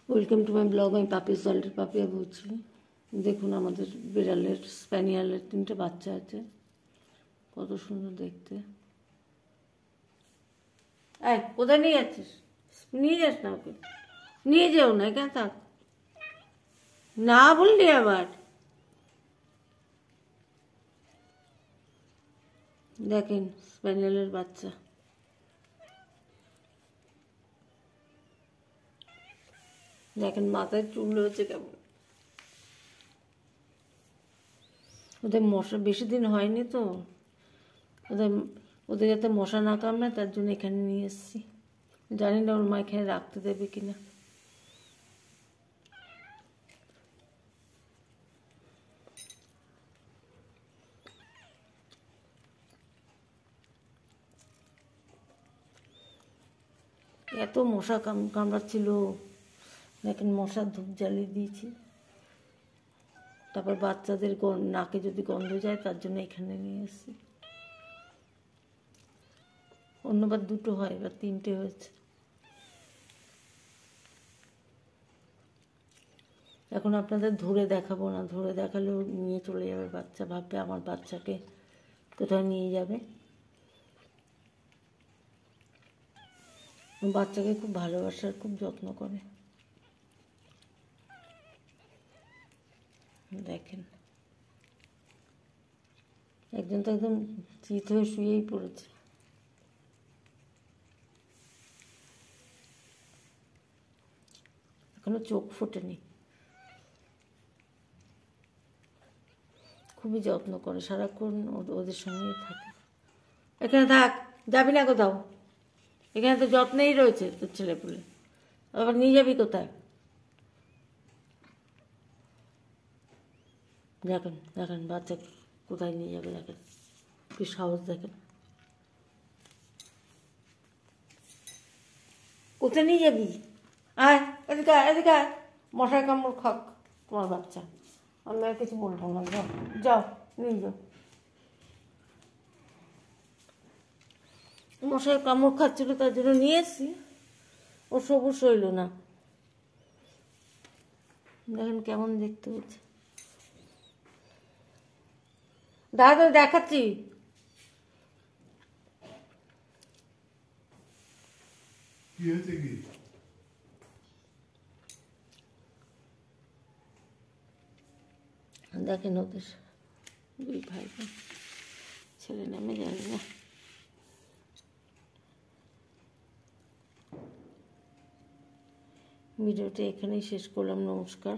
Welcome to my blog. আমি পাপি সল্টের পাপিয়া বলছি। দেখুন আমাদের বিড়ালের স্প্যানিয়ালের 3টে বাচ্চা আছে, কত সুন্দর দেখতে। এই কোথায় নিয়ে যাচ্ছিস? নিয়ে যাস না ওকে, নিয়ে যেও না, এখানে থাক। না বললি আবার। দেখেন স্প্যানিয়ালের বাচ্চা, দেখেন মাথায় চুল হয়েছে কেমন। ওদের মশা বেশি দিন হয়নি তো, ওদের ওদের যাতে মশা না কামড়ায় তার জন্য এখানে নিয়ে এসেছি। জানি না ওর মা এখানে রাখতে দেবে কিনা। এত মশা কামড়াচ্ছিল, দেখেন মশার ধূপ জ্বালিয়ে দিয়েছি। তারপর বাচ্চাদের নাকে যদি গন্ধ যায় তার জন্য এখানে নিয়ে এসেছি। অন্যবার 2টো হয়, এবার 3টে হয়েছে। এখন আপনাদের ধরে দেখাবো না, ধরে দেখালেও নিয়ে চলে যাবে বাচ্চা, ভাববে আমার বাচ্চাকে কোথায় নিয়ে যাবে। বাচ্চাকে খুব ভালোবাসার, খুব যত্ন করে। দেখেন একজন তো একদম চিত হয়ে শুয়েই পড়েছে। এখনো চোখ ফোটেনি। খুবই যত্ন করে, সারাক্ষণ ওদের সঙ্গেই থাকে। এখানে থাক, যাবি না কোথাও। এখানে তো যত্নেই রয়েছে তোর ছেলেপুলে, আবার নিয়ে যাবি কোথায়? দেখেন দেখেন বাচ্চা কোথায় নিয়ে যাবে, দেখেন কি সাহস, দেখেন কোথায় নিয়ে যাবি। আয় এদিকে এদিকে, মশার কামড় খাক তোমার বাচ্চা। আমি আর কিছু বলবো না, যাও যাও নিয়ে যাও। মশার কামড় খাচ্ছিল তার জন্য নিয়ে এসছি, ও সবুজ হইল না। দেখেন কেমন দেখতে হচ্ছে। দাদা দেখাচ্ছি। দেখেন ওদের 2 ভাই বোন, ছেলে নামে জানি না। ভিডিওটা এখানেই শেষ করলাম, নমস্কার।